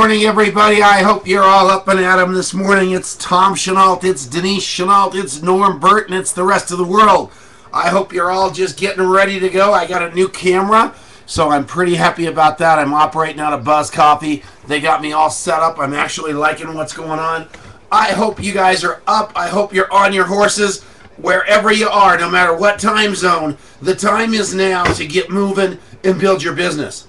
Morning, everybody. I hope you're all up and at 'em this morning. It's Tom Chenault, it's Denise Chenault, it's Norm Burton, it's the rest of the world. I hope you're all just getting ready to go. I got a new camera, so I'm pretty happy about that. I'm operating out of Buzz Coffee. They got me all set up. I'm actually liking what's going on. I hope you guys are up. I hope you're on your horses wherever you are, no matter what time zone. The time is now to get moving and build your business.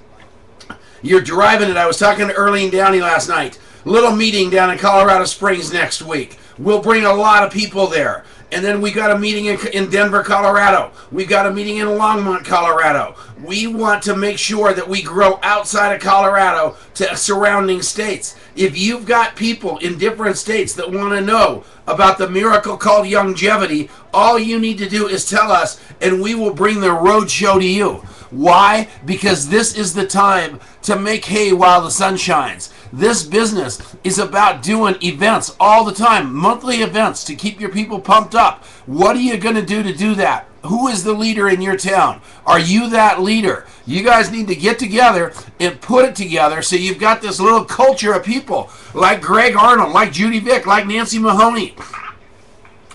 You're driving it. I was talking to Earlene Downey last night. Little meeting down in Colorado Springs next week. We'll bring a lot of people there. And then we got a meeting in Denver, Colorado. We've got a meeting in Longmont, Colorado. We want to make sure that we grow outside of Colorado to surrounding states. If you've got people in different states that want to know about the miracle called longevity, all you need to do is tell us, and we will bring the road show to you. Why? Because this is the time to make hay while the sun shines. This business is about doing events all the time, monthly events to keep your people pumped up. What are you going to do that? Who is the leader in your town? Are you that leader? You guys need to get together and put it together so you've got this little culture of people like Greg Arnold, like Judy Vick, like Nancy Mahoney,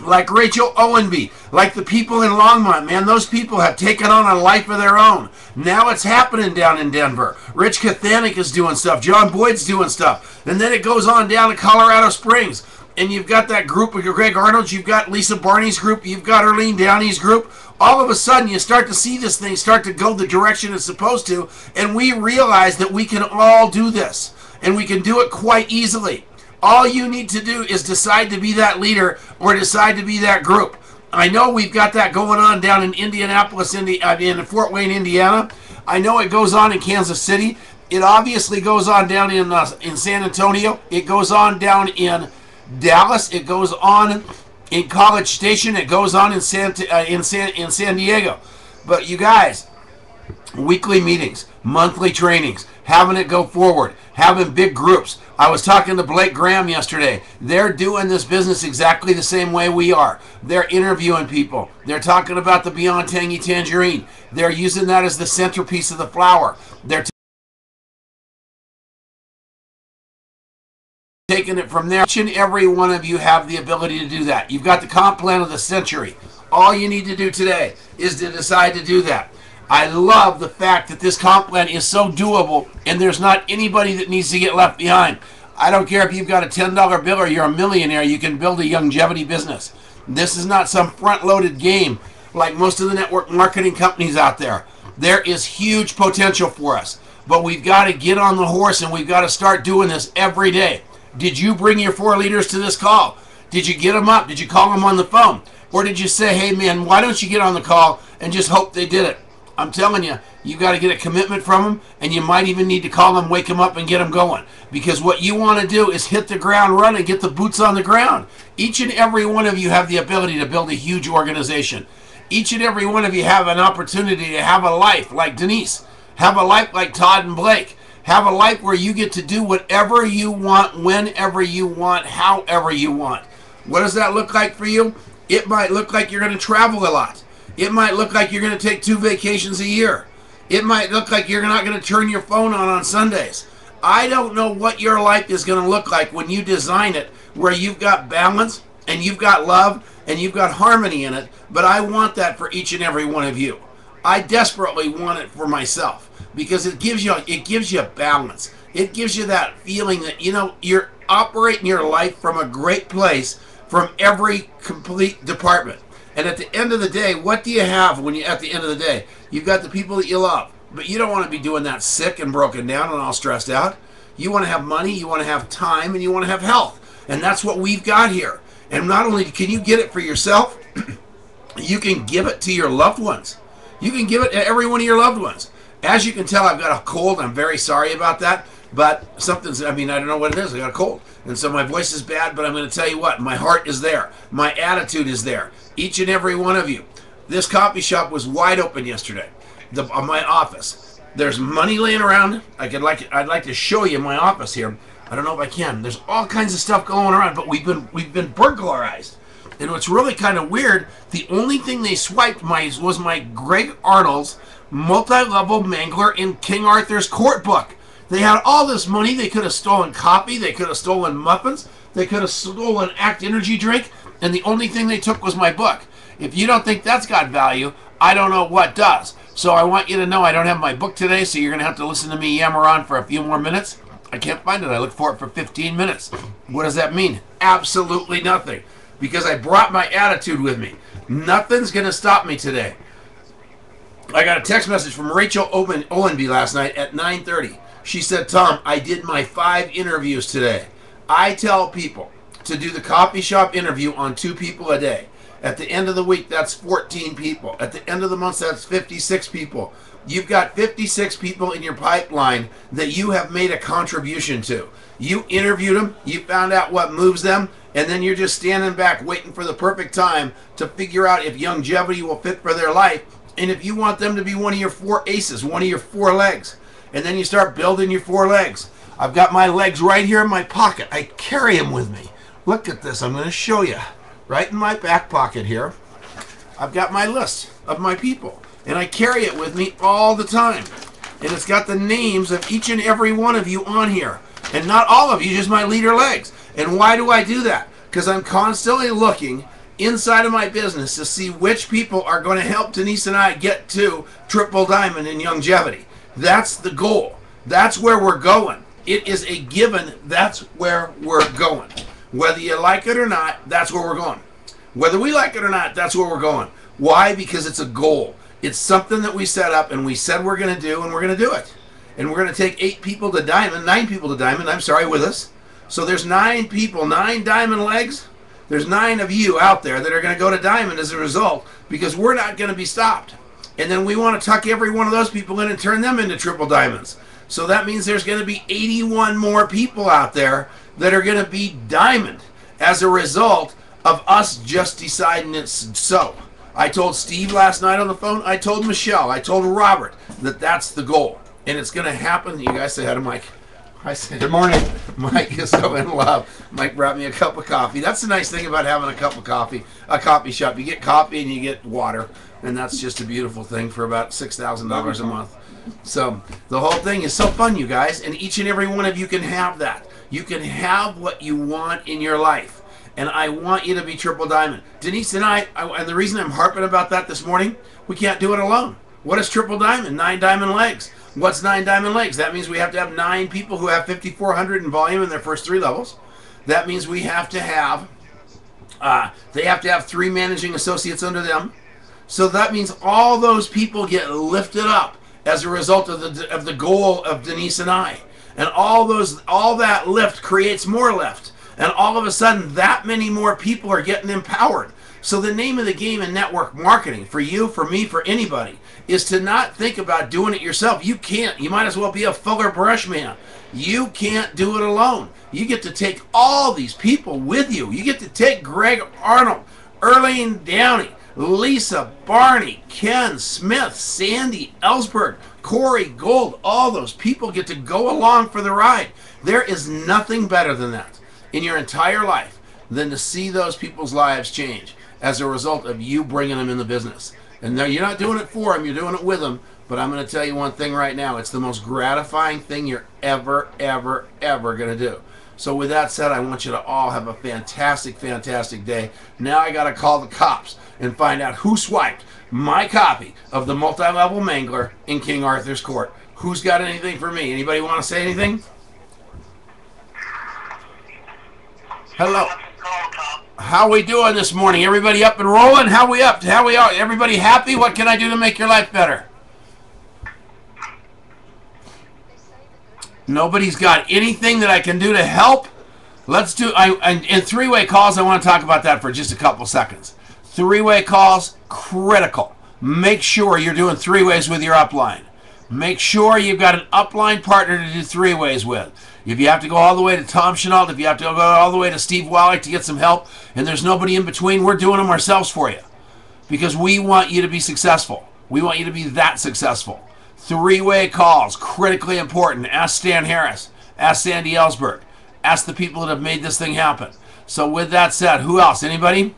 like Rachel Owenby, like the people in Longmont. Man, those people have taken on a life of their own. Now it's happening down in Denver. Rich Kathanik is doing stuff. John Boyd's doing stuff. And then it goes on down to Colorado Springs. And you've got that group of Greg Arnold's, you've got Lisa Barney's group, you've got Earlene Downey's group. All of a sudden, you start to see this thing start to go the direction it's supposed to. And we realize that we can all do this. And we can do it quite easily. All you need to do is decide to be that leader or decide to be that group. I know we've got that going on down in Indianapolis, in Fort Wayne, Indiana. I know it goes on in Kansas City. It obviously goes on down in San Antonio. It goes on down in Dallas. It goes on in College Station. It goes on in San Diego. But you guys, weekly meetings, monthly trainings, having it go forward, having big groups. I was talking to Blake Graham yesterday. They're doing this business exactly the same way we are. They're interviewing people. They're talking about the Beyond Tangy Tangerine. They're using that as the centerpiece of the flower. They're taking it from there. Each and every one of you have the ability to do that. You've got the comp plan of the century. All you need to do today is to decide to do that. I love the fact that this comp plan is so doable and there's not anybody that needs to get left behind. I don't care if you've got a $10 bill or you're a millionaire, you can build a longevity business. This is not some front-loaded game like most of the network marketing companies out there. There is huge potential for us, but we've got to get on the horse and we've got to start doing this every day. Did you bring your 4 leaders to this call? Did you get them up? Did you call them on the phone? Or did you say, hey man, why don't you get on the call and just hope they did it? I'm telling you, you got to get a commitment from them, and you might even need to call them, wake them up, and get them going. Because what you want to do is hit the ground running, get the boots on the ground. Each and every one of you have the ability to build a huge organization. Each and every one of you have an opportunity to have a life like Denise. Have a life like Todd and Blake. Have a life where you get to do whatever you want, whenever you want, however you want. What does that look like for you? It might look like you're going to travel a lot. It might look like you're going to take 2 vacations a year. It might look like you're not going to turn your phone on Sundays. I don't know what your life is going to look like when you design it where you've got balance and you've got love and you've got harmony in it, but I want that for each and every one of you. I desperately want it for myself because it gives you balance. It gives you that feeling that, you know, you're operating your life from a great place from every complete department. And at the end of the day, what do you have when you at the end of the day? You've got the people that you love. But you don't want to be doing that sick and broken down and all stressed out. You want to have money, you want to have time, and you want to have health. And that's what we've got here. And not only can you get it for yourself, you can give it to your loved ones. You can give it to every one of your loved ones. As you can tell, I've got a cold. I'm very sorry about that. But something's, I don't know what it is. I got a cold. And so my voice is bad, but I'm going to tell you what. My heart is there. My attitude is there. Each and every one of you. This coffee shop was wide open yesterday. My office. There's money laying around. I'd like to show you my office here. I don't know if I can. There's all kinds of stuff going around, but we've been burglarized. And what's really kind of weird, the only thing they swiped was my Greg Arnold's multi-level Mangler in King Arthur's court book. They had all this money. They could have stolen coffee. They could have stolen muffins. They could have stolen Act Energy drink. And the only thing they took was my book. If you don't think that's got value, I don't know what does. So I want you to know I don't have my book today, so you're going to have to listen to me yammer on for a few more minutes. I can't find it. I look for it for 15 minutes. What does that mean? Absolutely nothing. Because I brought my attitude with me. Nothing's going to stop me today. I got a text message from Rachel Owenby last night at 9:30. She said, Tom, I did my 5 interviews today. I tell people to do the coffee shop interview on 2 people a day. At the end of the week, that's 14 people. At the end of the month, that's 56 people. You've got 56 people in your pipeline that you have made a contribution to. You interviewed them, you found out what moves them, and then you're just standing back waiting for the perfect time to figure out if longevity will fit for their life, and if you want them to be one of your 4 aces, one of your 4 legs. And then you start building your 4 legs. I've got my legs right here in my pocket. I carry them with me. Look at this. I'm going to show you. Right in my back pocket here, I've got my list of my people. And I carry it with me all the time. And it's got the names of each and every one of you on here. And not all of you, just my leader legs. And why do I do that? Because I'm constantly looking inside of my business to see which people are going to help Denise and I get to triple diamond in longevity. That's the goal. That's where we're going. It is a given. That's where we're going. Whether you like it or not, that's where we're going. Whether we like it or not, that's where we're going. Why? Because it's a goal. It's something that we set up and we said we're going to do, and we're going to do it. And we're going to take 8 people to diamond, 9 people to diamond, I'm sorry, with us. So there's 9 people, 9 diamond legs. There's 9 of you out there that are going to go to diamond as a result, because we're not going to be stopped. And then we want to tuck every one of those people in and turn them into triple diamonds. So that means there's going to be 81 more people out there that are going to be diamond as a result of us just deciding it's so. I told Steve last night on the phone. I told Michelle. I told Robert that that's the goal. And it's going to happen. You guys say hi to Mike. I said, good morning. Mike is so in love. Mike brought me a cup of coffee. That's the nice thing about having a cup of coffee, a coffee shop. You get coffee and you get water. And that's just a beautiful thing for about $6,000 a month. So the whole thing is so fun, you guys. And each and every one of you can have that. You can have what you want in your life. And I want you to be triple diamond. Denise and I, and the reason I'm harping about that this morning, we can't do it alone. What is triple diamond? 9 diamond legs. What's 9 diamond legs? That means we have to have 9 people who have 5,400 in volume in their first 3 levels. That means we have to have, they have to have 3 managing associates under them. So that means all those people get lifted up as a result of the goal of Denise and I. And all that lift creates more lift. And all of a sudden, that many more people are getting empowered. So the name of the game in network marketing, for you, for me, for anybody, is to not think about doing it yourself. You can't. You might as well be a Fuller Brush man. You can't do it alone. You get to take all these people with you. You get to take Greg Arnold, Earlene Downey, Lisa Barney, Ken Smith, Sandy Ellsberg, Corey Gold. All those people get to go along for the ride. There is nothing better than that in your entire life than to see those people's lives change as a result of you bringing them in the business. And now you're not doing it for them, you're doing it with them. But I'm going to tell you one thing right now. It's the most gratifying thing you're ever going to do. So with that said, I want you to all have a fantastic, fantastic day. Now I got to call the cops and find out who swiped my copy of the Multi-Level Mangler in King Arthur's Court. Who's got anything for me? Anybody want to say anything? Hello. How we doing this morning? Everybody up and rolling? How we up? How we are? Everybody happy? What can I do to make your life better? Nobody's got anything that I can do to help? Let's do, in 3-way calls, I want to talk about that for just a couple seconds. 3-way calls, critical. Make sure you're doing 3-ways with your upline. Make sure you've got an upline partner to do 3-ways with. If you have to go all the way to Tom Chenault, if you have to go all the way to Steve Wallach to get some help, and there's nobody in between, we're doing them ourselves for you. Because we want you to be successful. We want you to be that successful. 3-way calls, critically important. Ask Stan Harris. Ask Sandy Ellsberg. Ask the people that have made this thing happen. So with that said, who else? Anybody?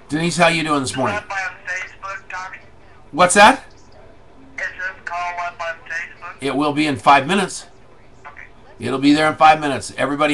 Denise, how you doing this morning? Up on Facebook, Tommy? What's that? Is this call up on Facebook? It will be in 5 minutes. Okay. It'll be there in 5 minutes. Everybody